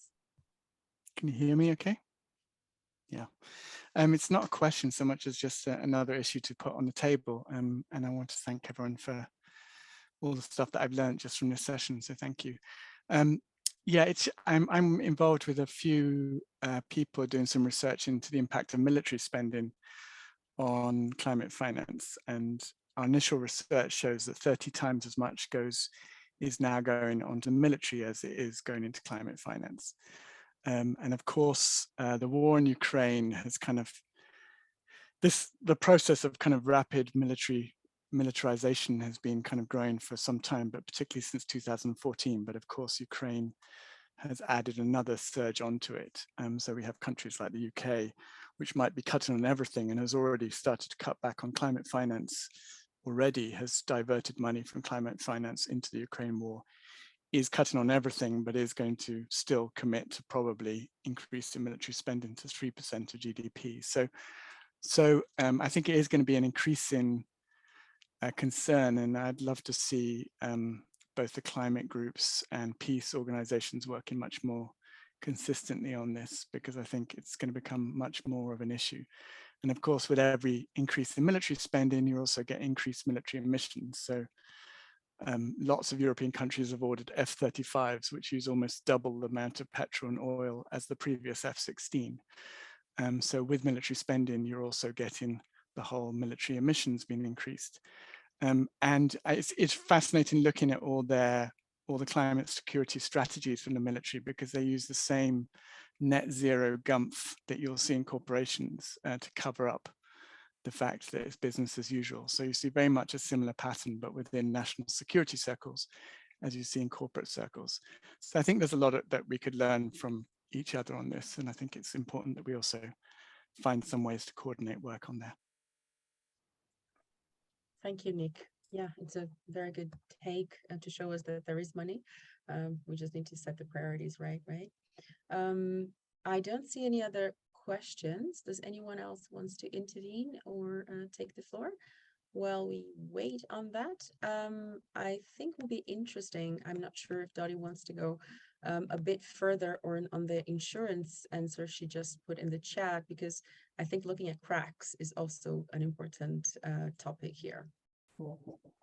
Can you hear me okay? Yeah. It's not a question so much as just another issue to put on the table. And I want to thank everyone for all the stuff that I've learned just from this session. So thank you. Yeah, I'm involved with a few people doing some research into the impact of military spending on climate finance. And our initial research shows that 30 times as much is now going onto the military as it is going into climate finance. And of course, the war in Ukraine has kind of the process of kind of rapid militarization has been kind of growing for some time, but particularly since 2014. But of course, Ukraine has added another surge onto it. So we have countries like the UK, which might be cutting on everything and has already started to cut back on climate finance, already has diverted money from climate finance into the Ukraine war, is cutting on everything, but is going to still commit to probably increase the military spending to 3% of GDP. So I think it is going to be an increasing concern, and I'd love to see both the climate groups and peace organizations working much more consistently on this, because I think it's going to become much more of an issue. And of course, with every increase in military spending, you also get increased military emissions. So lots of European countries have ordered F-35s, which use almost double the amount of petrol and oil as the previous F-16. So with military spending, you're also getting the whole military emissions being increased. And it's fascinating looking at all the climate security strategies from the military, because they use the same net zero gumph that you'll see in corporations to cover up the fact that it's business as usual. So you see very much a similar pattern, but within national security circles, as you see in corporate circles. So I think there's a lot that we could learn from each other on this. And I think it's important that we also find some ways to coordinate work on there. Thank you, Nick. Yeah, it's a very good take to show us that there is money. We just need to set the priorities right? I don't see any other questions. Does anyone else wants to intervene or take the floor? While we wait on that, I think will be interesting. I'm not sure if Dottie wants to go a bit further or on the insurance answer she just put in the chat, because I think looking at cracks is also an important topic here.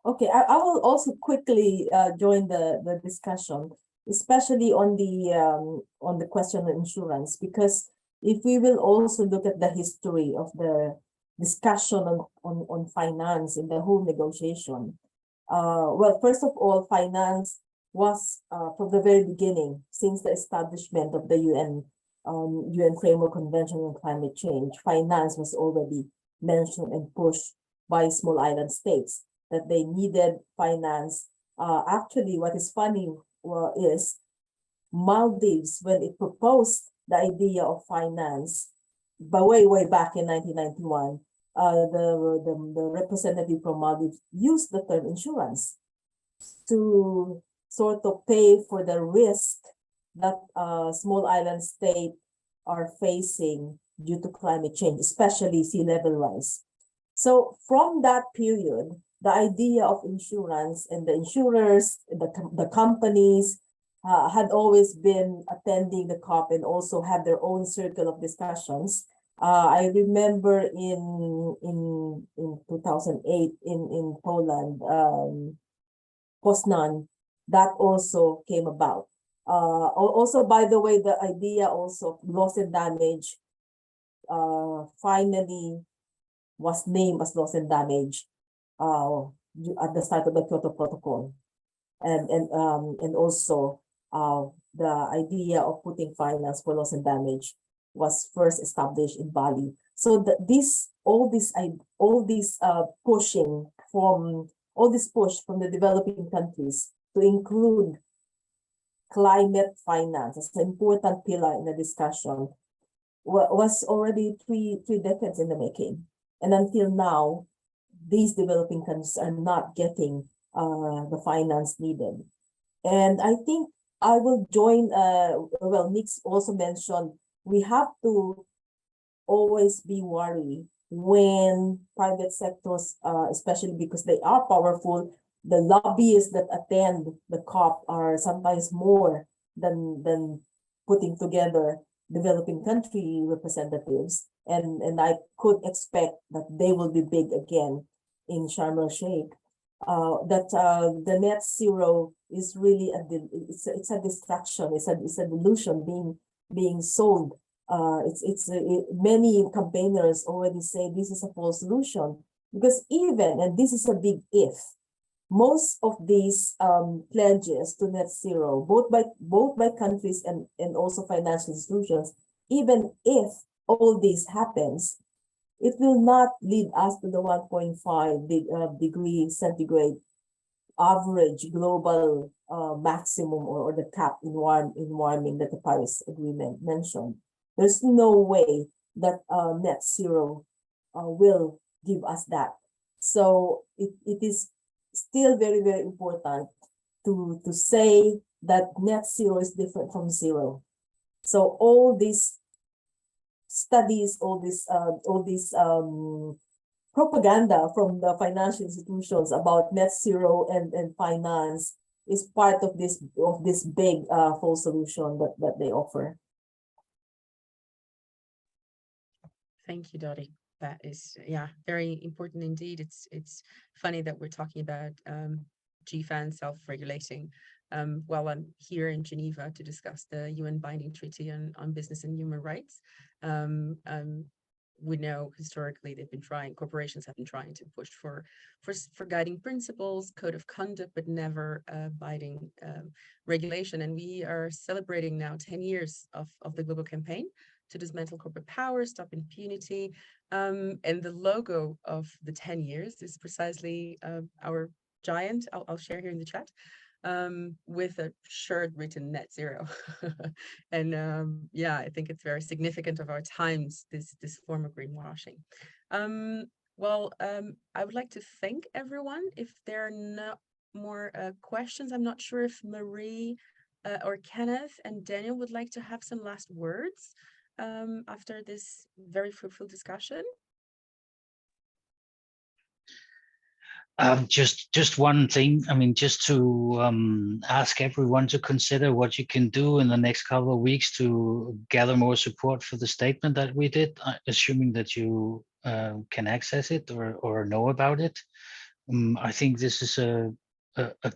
Okay, I will also quickly join the discussion, especially on the question of insurance, because if we will also look at the history of the discussion on finance in the whole negotiation. Well, first of all, finance was from the very beginning, since the establishment of the UN Framework Convention on Climate Change, finance was already mentioned and pushed by small island states that they needed finance. Actually, what is funny is Maldives, when it proposed the idea of finance, but way back in 1991, the representative from Maldives used the term insurance to sort of pay for the risk that small island states are facing due to climate change, especially sea level rise. So from that period, the idea of insurance and the insurers, the companies had always been attending the COP and also had their own circle of discussions. I remember in 2008 in Poland, Poznan, that also came about. Also, by the way, the idea also of loss and damage finally was named as loss and damage at the start of the Kyoto Protocol, and also the idea of putting finance for loss and damage was first established in Bali. So all this push from the developing countries to include climate finance as an important pillar in the discussion was already three decades in the making. And until now, these developing countries are not getting the finance needed. And I think I will join, well, Nick's also mentioned, we have to always be worried when private sectors, especially because they are powerful, the lobbyists that attend the COP are sometimes more than putting together developing country representatives. And I could expect that they will be big again in Sharm el-Sheikh. The net zero is really it's a distraction. It's a delusion being sold. Many campaigners already say this is a false solution, because even, and this is a big if, most of these pledges to net zero, both by countries and also financial institutions, even if all this happens, it will not lead us to the 1.5 degree centigrade average global maximum or the cap in warming that the Paris Agreement mentioned. There's no way that net zero will give us that. So it is still very, very important to say that net zero is different from zero. So all these studies, all this propaganda from the financial institutions about net zero and finance is part of this big full solution that they offer. Thank you, Dottie. That is, yeah, very important indeed. It's funny that we're talking about GFAN self-regulating while I'm here in Geneva to discuss the UN binding treaty on business and human rights. We know historically corporations have been trying to push for guiding principles, code of conduct, but never binding regulation. And we are celebrating now 10 years of the global campaign to dismantle corporate power, stop impunity. And the logo of the 10 years is precisely our giant, I'll share here in the chat, with a shirt written net zero. And yeah, I think it's very significant of our times, this form of greenwashing. I would like to thank everyone. If there are no more questions, I'm not sure if Marie or Kenneth and Daniel would like to have some last words after this very fruitful discussion. Just one thing. I mean, just to ask everyone to consider what you can do in the next couple of weeks to gather more support for the statement that we did, assuming that you can access it or know about it. I think this is a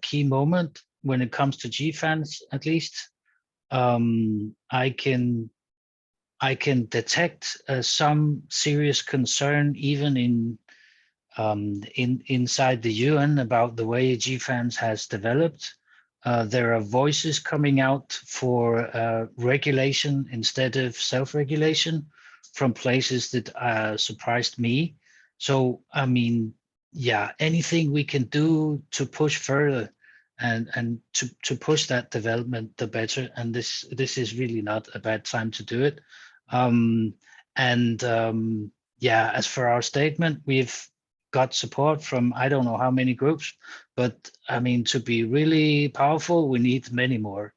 key moment when it comes to GFANs, at least. I can detect some serious concern even inside the UN about the way GFANs has developed. There are voices coming out for regulation instead of self-regulation from places that surprised me. So, I mean, yeah, anything we can do to push further and to push that development, the better. And this is really not a bad time to do it. Yeah, as for our statement, we've got support from I don't know how many groups, but I mean, to be really powerful, we need many more.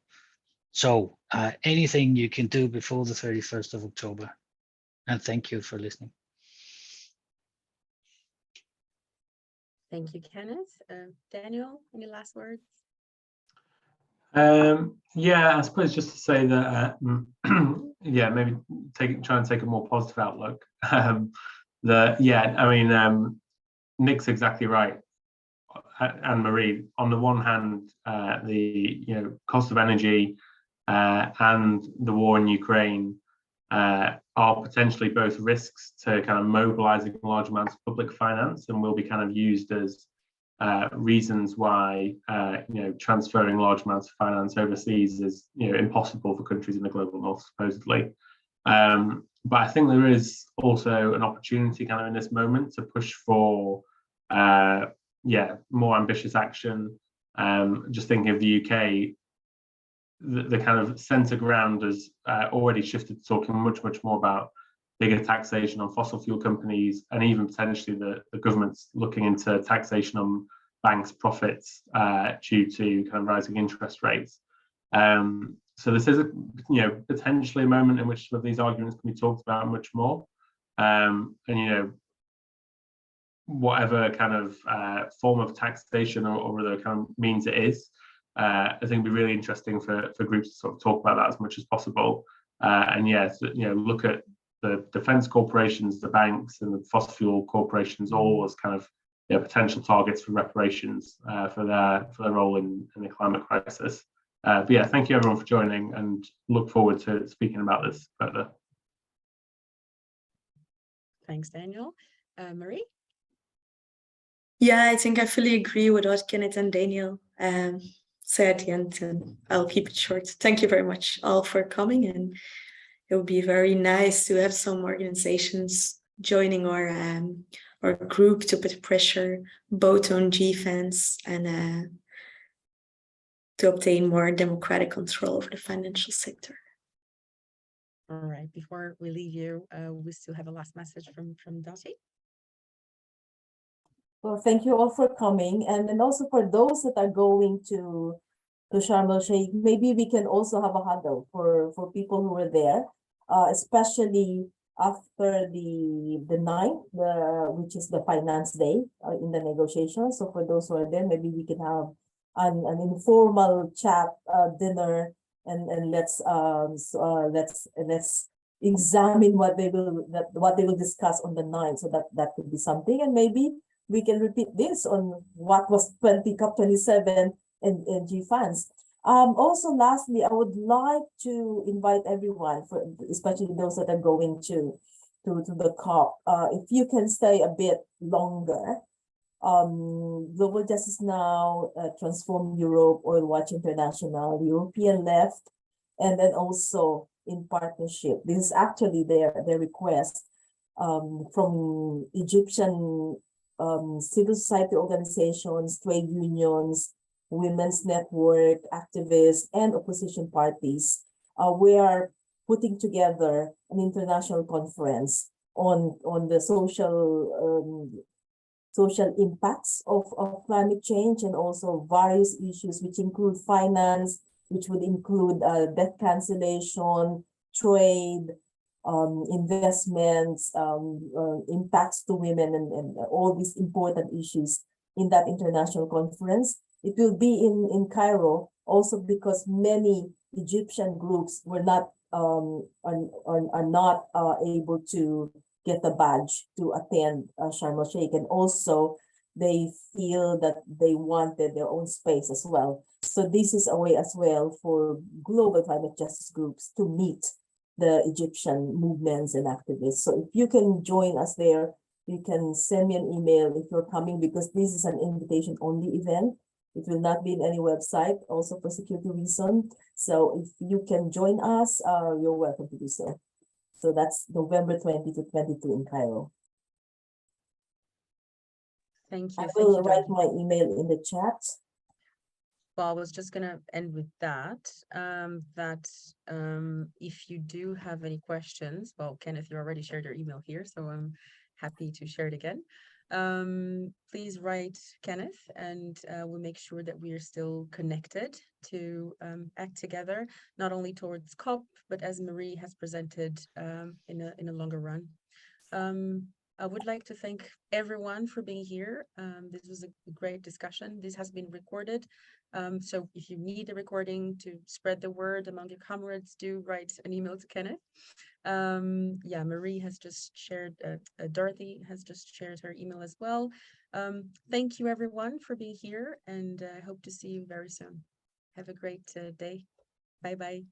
So anything you can do before the 31st of October. And thank you for listening. Thank you, Kenneth. Daniel, any last words? Yeah, I suppose just to say that, yeah, maybe try and take a more positive outlook. Nick's exactly right, and Marie. On the one hand, the cost of energy and the war in Ukraine are potentially both risks to kind of mobilizing large amounts of public finance, and will be kind of used as reasons why transferring large amounts of finance overseas is impossible for countries in the global north, supposedly. But I think there is also an opportunity kind of in this moment to push for more ambitious action. Just thinking of the UK, the kind of centre ground has already shifted to talking much more about bigger taxation on fossil fuel companies, and even potentially the government's looking into taxation on banks' profits due to kind of rising interest rates. So this is potentially a moment in which some of these arguments can be talked about much more. And whatever kind of form of taxation or other kind of means it is, I think it'd be really interesting for groups to sort of talk about that as much as possible. And look at the defence corporations, the banks, and the fossil fuel corporations all as kind of potential targets for reparations for their role in the climate crisis. But yeah, thank you everyone for joining, and look forward to speaking about this further. Thanks, Daniel. Marie? Yeah, I think I fully agree with what Kenneth and Daniel said at the end, and I'll keep it short. Thank you very much all for coming, and it would be very nice to have some organizations joining our group to put pressure both on GFANs and to obtain more democratic control over the financial sector. All right, before we leave you, we still have a last message from Dottie. Well, thank you all for coming, and then also for those that are going to Sharm el Sheikh, maybe we can also have a huddle for people who are there, especially after the 9th, which is the finance day in the negotiations. So for those who are there, maybe we can have an informal chat dinner, and let's examine what they will discuss on the 9th. So that could be something, and maybe we can repeat this on what was COP27 and GFANs. Also, lastly, I would like to invite everyone, especially those that are going to the COP, if you can stay a bit longer. Global Justice Now, Transform Europe, Oil Watch International, European Left, and then also in partnership. This is actually their request from Egyptian civil society organizations, trade unions, women's network, activists, and opposition parties. We are putting together an international conference on the social impacts of climate change, and also various issues which include finance, which would include debt cancellation, trade, investments, impacts to women, and all these important issues in that international conference. It will be in Cairo, also because many Egyptian groups were not are not able to get a badge to attend Sharm el Sheikh, and also they feel that they wanted their own space as well. So this is a way as well for global climate justice groups to meet the Egyptian movements and activists. So if you can join us there, you can send me an email if you're coming, because this is an invitation only event. It will not be in any website, also for security reasons. So if you can join us, you're welcome to do so. So that's November 20 to 22 in Cairo. Thank you. I will write my email in the chat. Well, I was just going to end with that, if you do have any questions, well, Kenneth, you already shared your email here, so I'm happy to share it again. Please write Kenneth, and we'll make sure that we are still connected to act together, not only towards COP, but as Marie has presented in a longer run. I would like to thank everyone for being here. This was a great discussion. This has been recorded. So if you need a recording to spread the word among your comrades, do write an email to Kenneth. Yeah, Marie has just shared, Dorothy has just shared her email as well. Thank you everyone for being here, and I hope to see you very soon. Have a great day. Bye-bye.